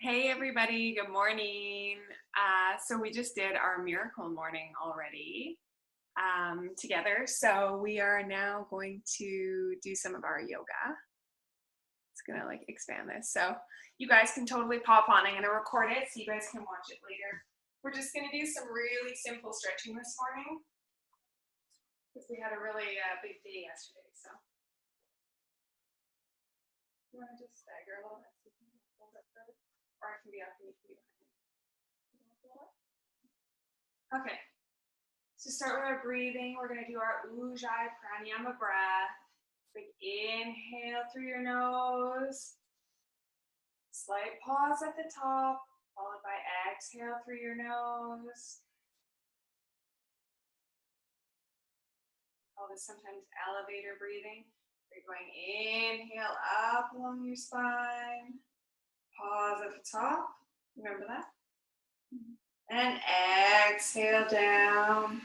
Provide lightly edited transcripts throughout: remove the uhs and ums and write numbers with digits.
Hey everybody, good morning. So we just did our miracle morning already together. So we are now going to do some of our yoga. It's gonna expand this. So you guys can totally pop on. I'm gonna record it so you guys can watch it later. We're just gonna do some really simple stretching this morning because we had a really big day yesterday. So you wanna just stagger a little bit so you can hold up further? Or I can be up and you can be behind me. Okay, so start with our breathing. We're going to do our Ujjayi Pranayama breath. Big inhale through your nose. Slight pause at the top, followed by exhale through your nose. We call this sometimes elevator breathing. You're going inhale up along your spine. Pause at the top. Remember that? And exhale down.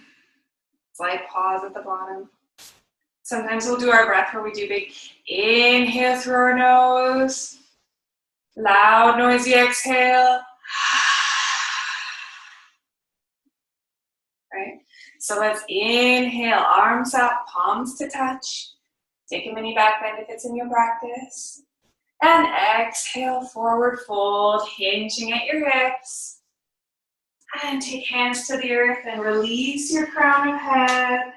Slight pause at the bottom. Sometimes we'll do our breath where we do big inhale through our nose. Loud, noisy exhale. Right? So let's inhale, arms up, palms to touch. Take a mini back bend if it's in your practice. And exhale, forward fold, hinging at your hips. And take hands to the earth and release your crown of head.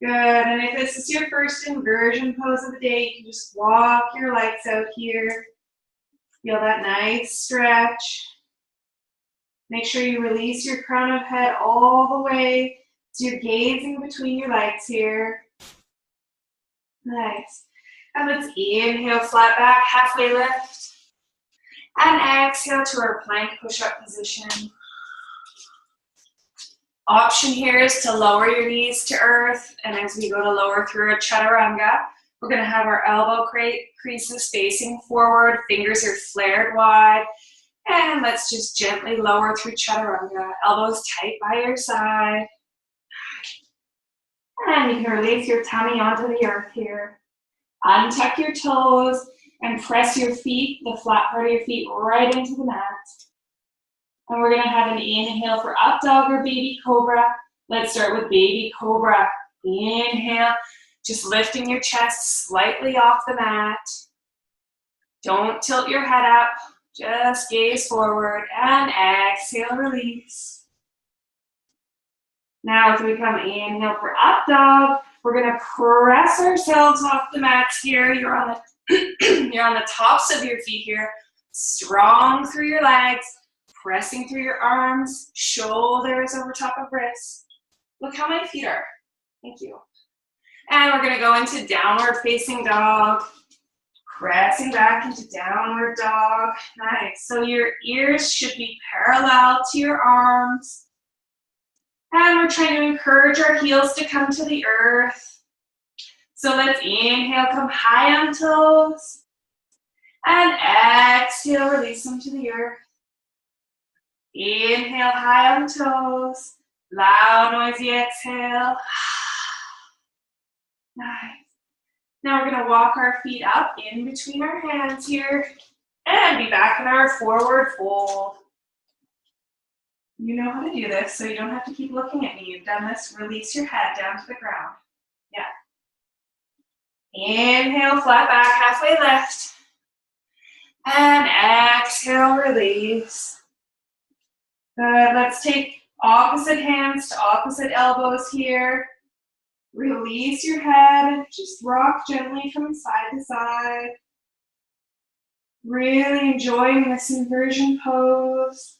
Good, and if this is your first inversion pose of the day, you can just walk your legs out here. Feel that nice stretch. Make sure you release your crown of head all the way so you're gazing between your legs here. Nice. And let's inhale, flat back, halfway lift. And exhale to our plank push-up position. Option here is to lower your knees to earth, and as we go to lower through a chaturanga, we're going to have our elbow creases facing forward, fingers are flared wide, and let's just gently lower through chaturanga, elbows tight by your side. And you can release your tummy onto the earth here. Untuck your toes and press your feet, the flat part of your feet, right into the mat. And we're going to have an inhale for up dog or baby cobra. Let's start with baby cobra. Inhale, just lifting your chest slightly off the mat. Don't tilt your head up, just gaze forward and exhale, release. Now as we come inhale for up dog, we're going to press ourselves off the mats here. You're on the tops of your feet here, strong through your legs. Pressing through your arms, shoulders over top of wrists. Look how my feet are. Thank you. And we're going to go into downward facing dog. Pressing back into downward dog. Nice. So your ears should be parallel to your arms. And we're trying to encourage our heels to come to the earth. So let's inhale, come high on toes. And exhale, release them to the earth. Inhale, high on toes. Loud, noisy exhale. Nice. Now we're going to walk our feet up in between our hands here and be back in our forward fold. You know how to do this, so you don't have to keep looking at me. You've done this. Release your head down to the ground. Yeah. Inhale, flat back, halfway lift. And exhale, release. Good, let's take opposite hands to opposite elbows here. Release your head, just rock gently from side to side. Really enjoying this inversion pose.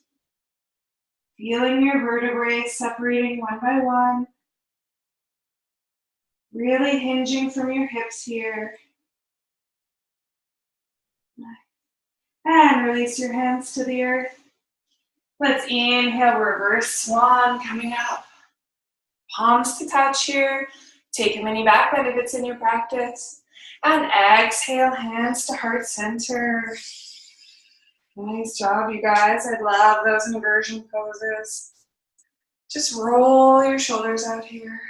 Feeling your vertebrae separating one by one. Really hinging from your hips here. And release your hands to the earth. Let's inhale, reverse swan coming up. Palms to touch here. Take a mini back bend if it's in your practice. And exhale, hands to heart center. Nice job, you guys. I love those inversion poses. Just roll your shoulders out here.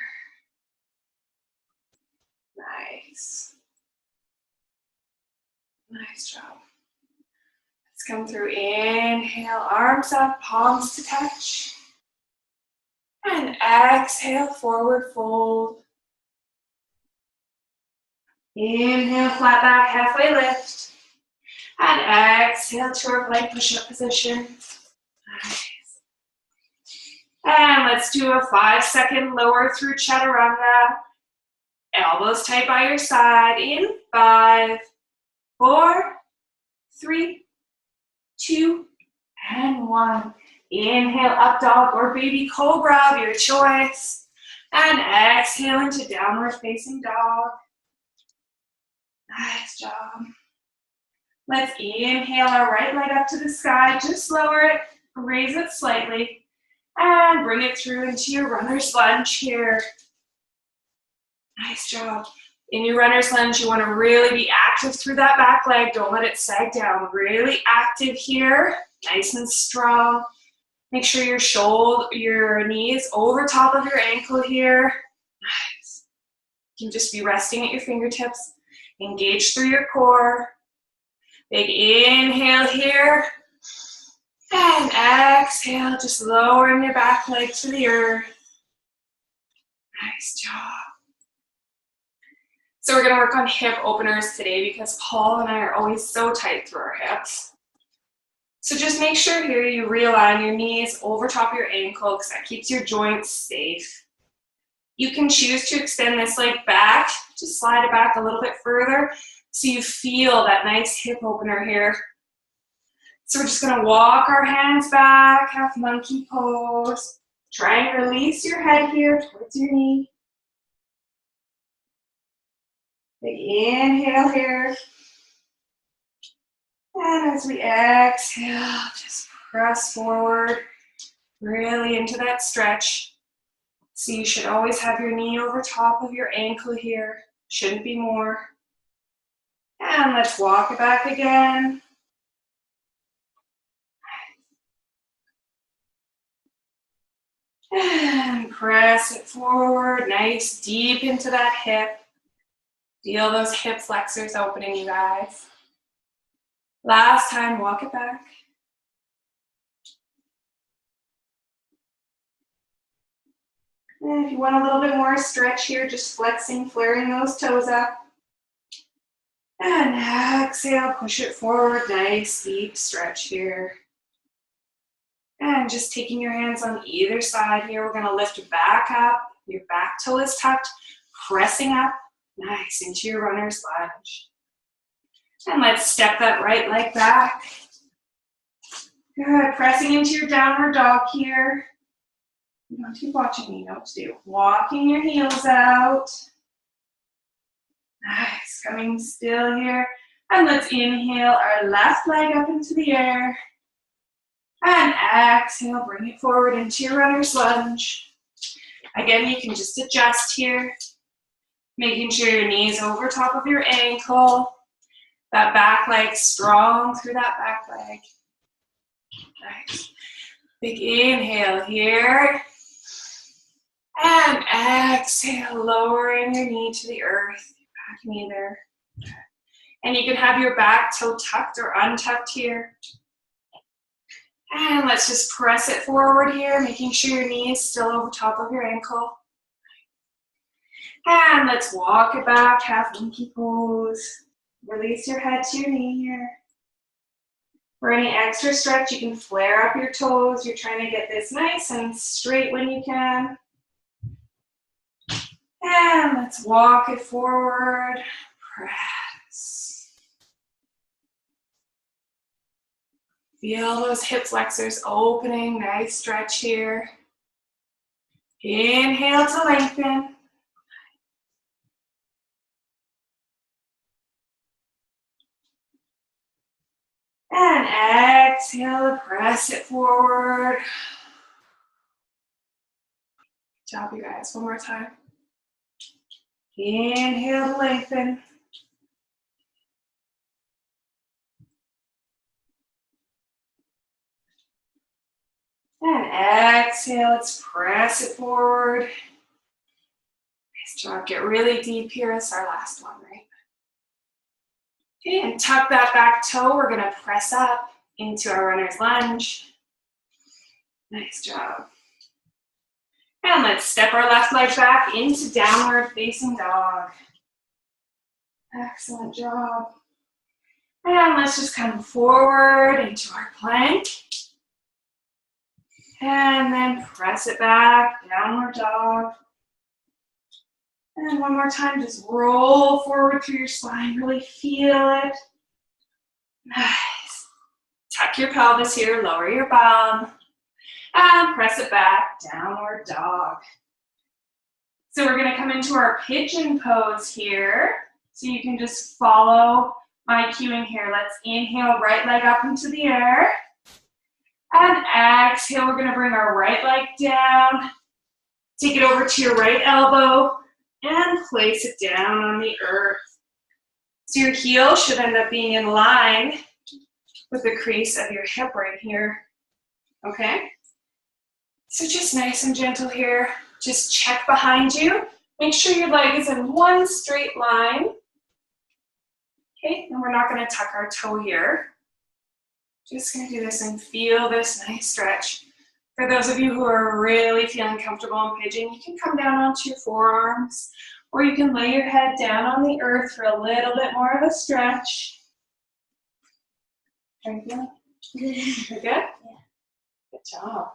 Nice. Nice job. Let's come through. Inhale, arms up, palms to touch. And exhale, forward fold. Inhale, flat back, halfway lift. And exhale to our plank push-up position. Nice. And let's do a 5-second lower through chaturanga. Elbows tight by your side. In 5, 4, 3, 2, and 1. Inhale, up dog or baby cobra of your choice. And exhale into downward facing dog. Nice job. Let's inhale our right leg up to the sky. Just lower it, raise it slightly, and bring it through into your runner's lunge here. Nice job. In your runner's lunge, you want to really be active through that back leg. Don't let it sag down. Really active here, nice and strong. Make sure your knee is over top of your ankle here. Nice. You can just be resting at your fingertips. Engage through your core. Big inhale here. And exhale, just lowering your back leg to the earth. Nice job. So we're going to work on hip openers today because Paul and I are always so tight through our hips. So just make sure here you realign your knees over top of your ankle because that keeps your joints safe. You can choose to extend this leg back, just slide it back a little bit further so you feel that nice hip opener here. So we're just going to walk our hands back, half monkey pose. Try and release your head here towards your knee. Big inhale here. And as we exhale, just press forward, really into that stretch. So you should always have your knee over top of your ankle here. Shouldn't be more. And let's walk it back again. And press it forward, nice deep into that hip. Feel those hip flexors opening, you guys. Last time, walk it back. And if you want a little bit more stretch here, just flexing, flaring those toes up. And exhale, push it forward, nice deep stretch here. And just taking your hands on either side here, we're gonna lift back up, your back toe is tucked, pressing up, nice, into your runner's lunge. And let's step that right leg back. Good, pressing into your downward dog here. You don't keep watching me, you know what to do. Walking your heels out. Nice, coming still here. And let's inhale our left leg up into the air. And exhale, bring it forward into your runner's lunge. Again, you can just adjust here. Making sure your knee is over top of your ankle. That back leg strong through that back leg. Nice. Big inhale here. And exhale, lowering your knee to the earth. Back knee there. And you can have your back toe tucked or untucked here. And let's just press it forward here, making sure your knee is still over top of your ankle. And let's walk it back, half monkey pose. Release your head to your knee here. For any extra stretch, you can flare up your toes. You're trying to get this nice and straight when you can. And let's walk it forward. Press. Feel those hip flexors opening. Nice stretch here. Inhale to lengthen. And exhale to press it forward. Good job, you guys. One more time. Inhale to lengthen. And exhale, let's press it forward. Nice job. Get really deep here. It's our last one, right? Okay, and tuck that back toe. We're going to press up. into our runner's lunge. Nice job. And let's step our left leg back into downward facing dog. Excellent job. And let's just come forward into our plank. And then press it back, downward dog. And one more time, just roll forward through your spine, really feel it. Nice. Tuck your pelvis here, lower your bum. And press it back, downward dog. So we're gonna come into our pigeon pose here. So you can just follow my cueing here. Let's inhale, right leg up into the air. And exhale, we're gonna bring our right leg down. Take it over to your right elbow and place it down on the earth. So your heel should end up being in line with the crease of your hip right here, okay? So just nice and gentle here. Just check behind you. Make sure your leg is in one straight line. Okay, and we're not gonna tuck our toe here. Just gonna do this and feel this nice stretch. For those of you who are really feeling comfortable in pigeon, you can come down onto your forearms, or you can lay your head down on the earth for a little bit more of a stretch. How are you feeling? Good. You're good? Yeah. Good job.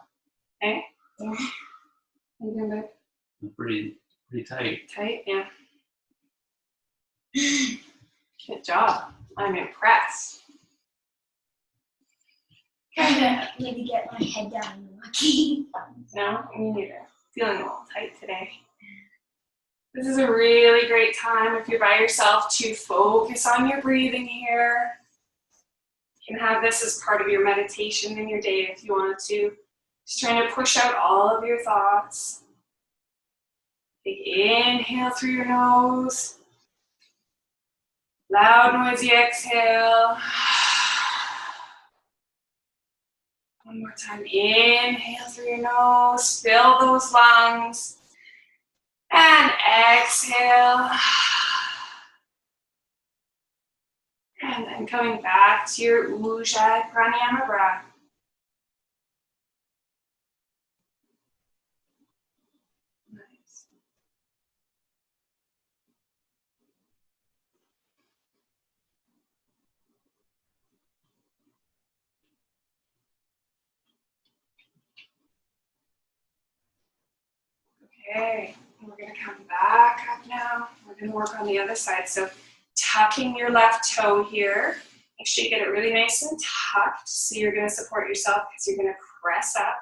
Okay? Yeah. How you doing, babe? Pretty tight. Tight, yeah. Good job. I'm impressed. I need to get my head down and walking. No, me neither. Feeling a little tight today. This is a really great time if you're by yourself to focus on your breathing here. You can have this as part of your meditation in your day if you wanted to. Just trying to push out all of your thoughts. Big inhale through your nose. Loud, noisy exhale. One more time, inhale through your nose, fill those lungs, and exhale. And then coming back to your Ujjayi Pranayama breath. Nice. Okay, and we're gonna come back up now. We're gonna work on the other side. So tucking your left toe here. Make sure you get it really nice and tucked. So you're gonna support yourself because you're gonna press up.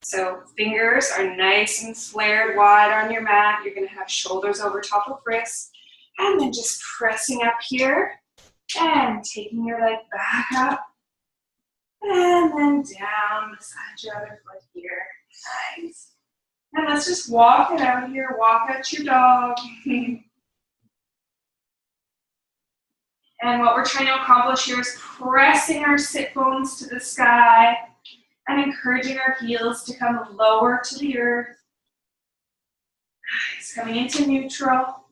So fingers are nice and flared wide on your mat. You're gonna have shoulders over top of wrists. And then just pressing up here and taking your leg back up. And then down beside your other foot here. Nice. And let's just walk it out here. Walk out your dog. And what we're trying to accomplish here is pressing our sit bones to the sky and encouraging our heels to come lower to the earth. Nice. Coming into neutral.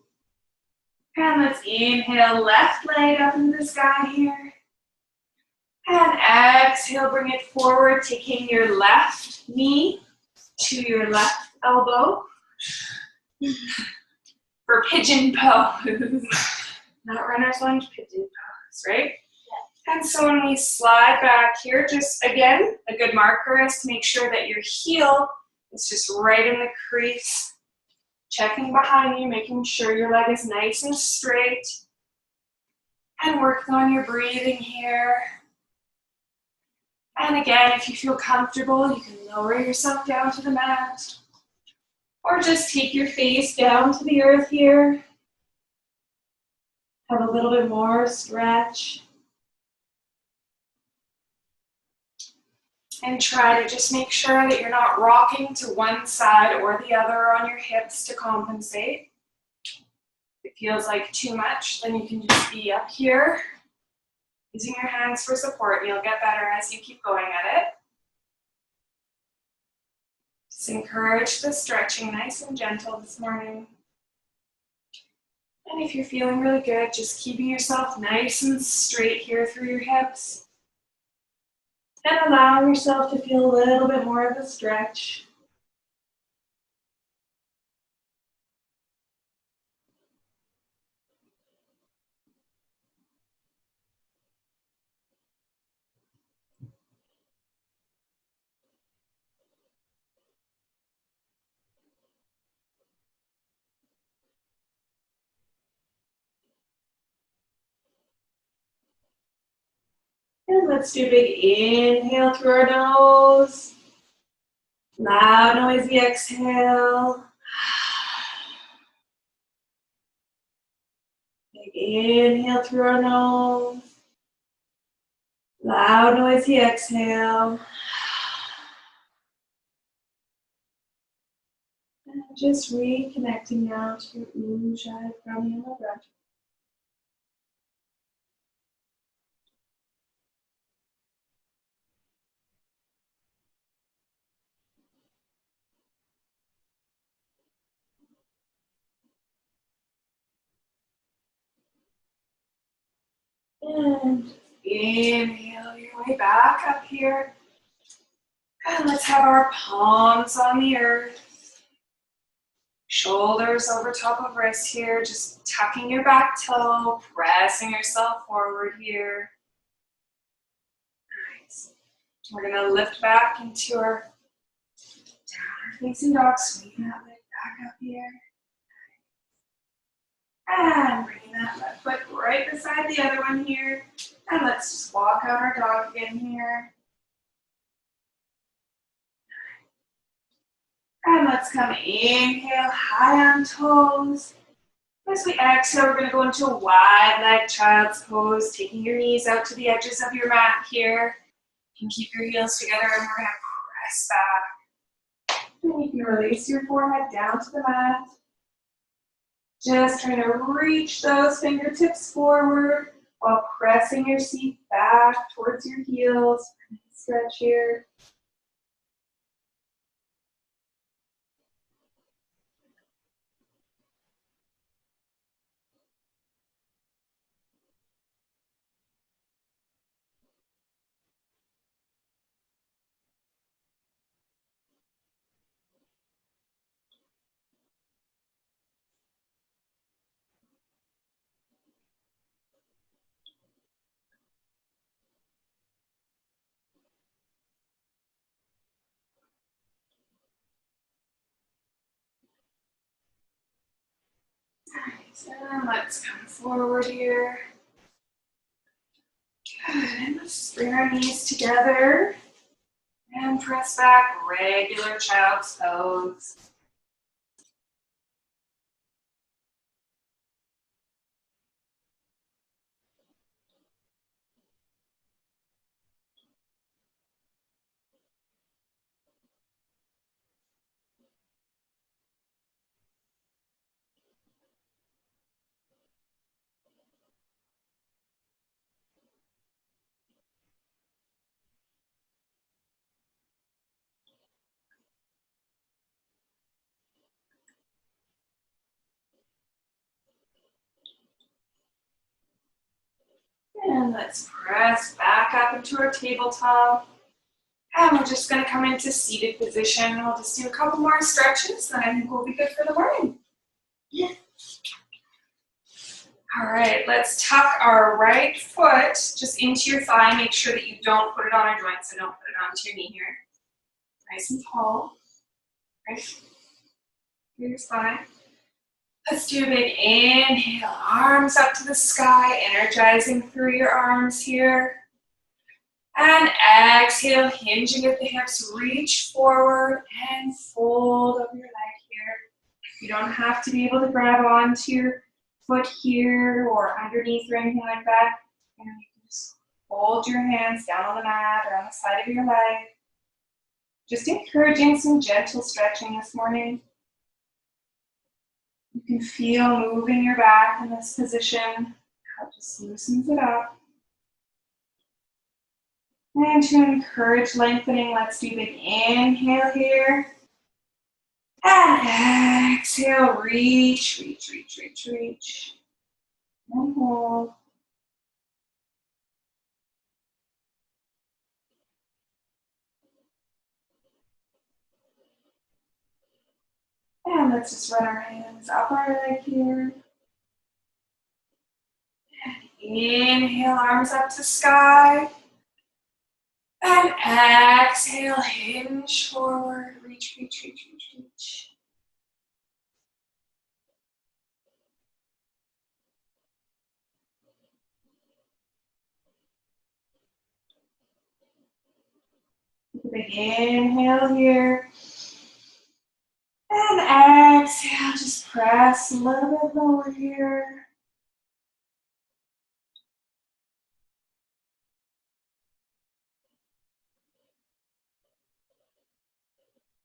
And let's inhale, left leg up into the sky here. And exhale, bring it forward, taking your left knee to your left elbow for pigeon pose. Not runner's lunge, pigeon pose, right? Yeah. And so when we slide back here, just again, a good marker is to make sure that your heel is just right in the crease. Checking behind you, making sure your leg is nice and straight. And working on your breathing here. And again, if you feel comfortable, you can lower yourself down to the mat. Or just take your face down to the earth here. Have a little bit more stretch. And try to just make sure that you're not rocking to one side or the other on your hips to compensate. If it feels like too much, then you can just be up here, using your hands for support, and you'll get better as you keep going at it. Just encourage the stretching, nice and gentle this morning. And if you're feeling really good, just keeping yourself nice and straight here through your hips. And allow yourself to feel a little bit more of a stretch. And let's do a big inhale through our nose. Loud, noisy exhale. Big inhale through our nose. Loud, noisy exhale. And just reconnecting now to your Ujjayi Pranayama breath. And inhale your way back up here. And let's have our palms on the earth. Shoulders over top of wrists here, just tucking your back toe, pressing yourself forward here. Nice. We're gonna lift back into our downward facing dog, swing that leg back up here. And bring that left foot right beside the other one here. And let's just walk out our dog again here. And let's come inhale, high on toes. As we exhale, we're going to go into a wide leg child's pose, taking your knees out to the edges of your mat here. You can keep your heels together and we're going to press back. And you can release your forehead down to the mat. Just trying to reach those fingertips forward while pressing your seat back towards your heels. Stretch here. Nice. And let's come forward here. Good. And let's bring our knees together and press back, regular child's pose. And let's press back up into our tabletop. And we're just going to come into seated position. We'll just do a couple more stretches, then I think we'll be good for the morning. Yeah. All right, let's tuck our right foot just into your thigh. Make sure that you don't put it on our joint, so don't put it onto your knee here. Nice and tall. Right through your spine. Let's do a big inhale, arms up to the sky, energizing through your arms here. And exhale, hinging at the hips, reach forward and fold over your leg here. You don't have to be able to grab onto your foot here or underneath or anything like that. You can just hold your hands down on the mat or on the side of your leg. Just encouraging some gentle stretching this morning. You can feel moving your back in this position. How it just loosens it up. And to encourage lengthening, let's do a big inhale here. And exhale, reach, reach, reach, reach, reach. And hold. And let's just run our hands up our leg here. And inhale, arms up to sky. And exhale, hinge forward. Reach, reach, reach, reach, reach. Big inhale here. And exhale, just press a little bit lower here.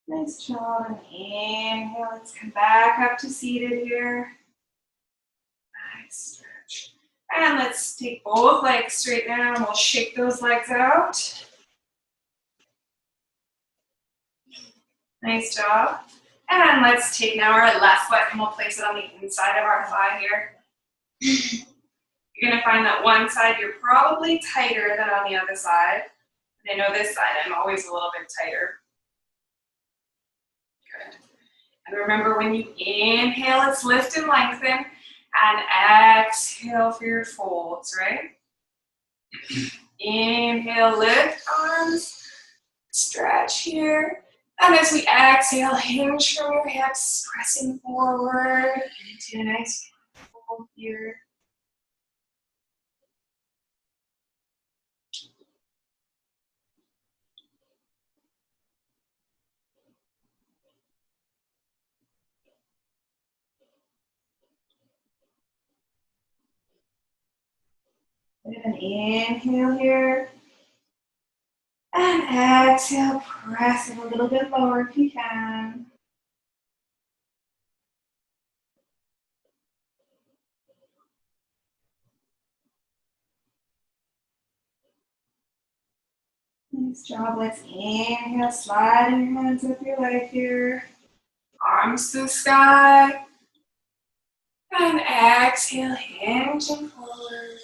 Nice job. And inhale, let's come back up to seated here. Nice stretch. And let's take both legs straight down. We'll shake those legs out. Nice job. And let's take now our left foot and we'll place it on the inside of our thigh here. You're gonna find that one side you're probably tighter than on the other side. I know this side I'm always a little bit tighter. Good. And remember when you inhale, it's lift and lengthen, and exhale for your folds, right? Inhale, lift arms, stretch here. And as we exhale, hinge from your hips, pressing forward into a nice fold here. Bit of an inhale here. And exhale, press it a little bit lower if you can. Nice job. Let's inhale, sliding your hands up your leg here. Arms to the sky. And exhale, hinging forward.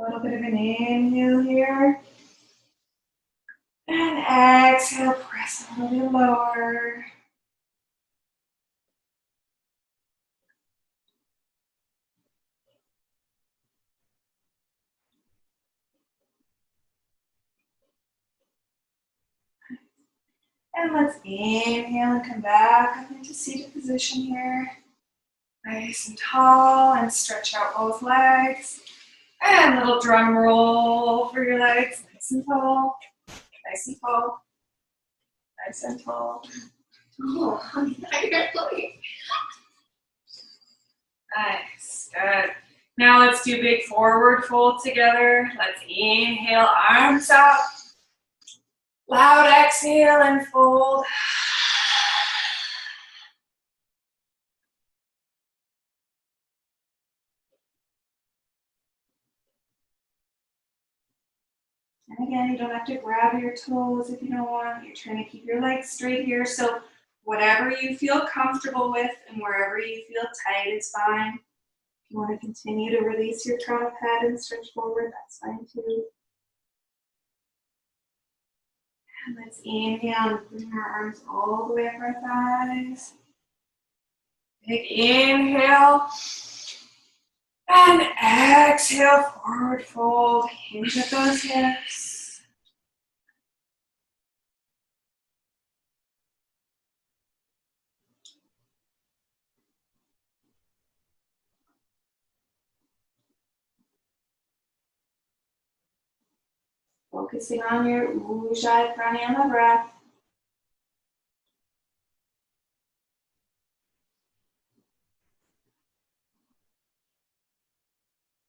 A little bit of an inhale here. And exhale, press a little bit lower. And let's inhale and come back up into seated position here. Nice and tall, and stretch out both legs. And a little drum roll for your legs. Nice and tall. Nice and tall. Nice and tall. Oh, I'm tired. Nice. Good. Now let's do big forward fold together. Let's inhale, arms up. Loud exhale and fold. And again, you don't have to grab your toes if you don't want. You're trying to keep your legs straight here. So whatever you feel comfortable with and wherever you feel tight is fine. If you want to continue to release your trunk head and stretch forward, that's fine too. And let's inhale and bring our arms all the way up our thighs. Big inhale. And exhale, forward fold. Hinge at those hips. Focusing on your Ujjayi Pranayama breath.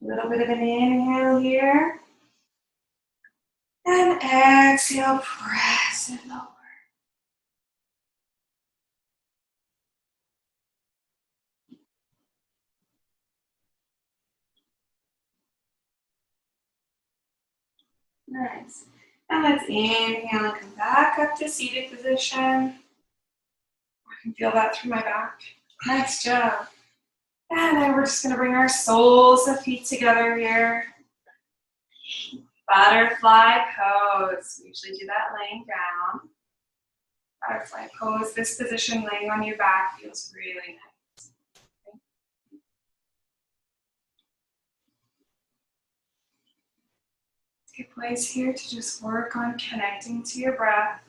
A little bit of an inhale here. And exhale, press it lower. Nice. And let's inhale and come back up to seated position. I can feel that through my back. Nice job. And then we're just gonna bring our soles of feet together here. Butterfly pose. We usually do that laying down. Butterfly pose. This position, laying on your back, feels really nice. Take a place here to just work on connecting to your breath.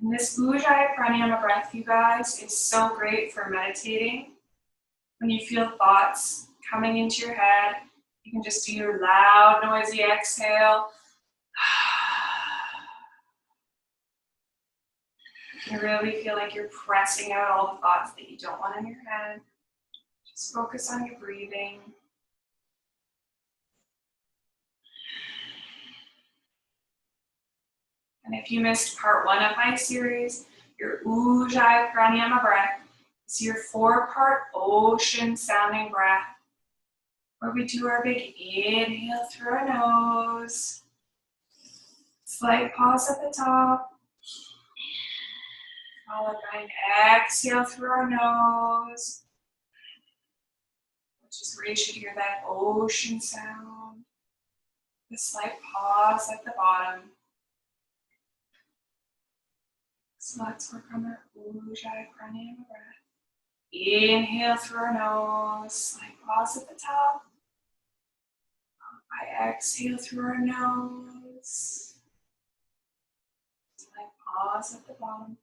And this Ujjayi Pranayama breath, you guys, is so great for meditating. When you feel thoughts coming into your head, you can just do your loud, noisy exhale. You really feel like you're pressing out all the thoughts that you don't want in your head. Just focus on your breathing. And if you missed part 1 of my series, your Ujjayi Pranayama breath is your 4-part ocean sounding breath, where we do our big inhale through our nose, slight pause at the top, followed by an exhale through our nose, which is where you should hear that ocean sound. A slight pause at the bottom. So let's work on our Ujjayi Pranayama breath. Inhale through our nose, slight pause at the top. I exhale through our nose. Slight pause at the bottom.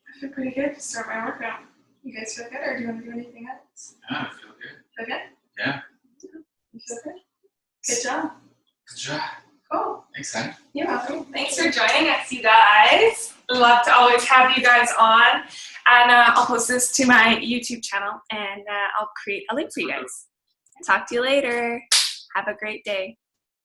I feel pretty good to start my workout. You guys feel good, or do you want to do anything else? Yeah, I feel good. Feel good? Yeah. You feel good? Good job. Good job. Cool. Thanks, Anne. You're welcome. Thanks for joining us, you guys. Love to always have you guys on. And I'll post this to my YouTube channel, and I'll create a link for you guys. Talk to you later. Have a great day.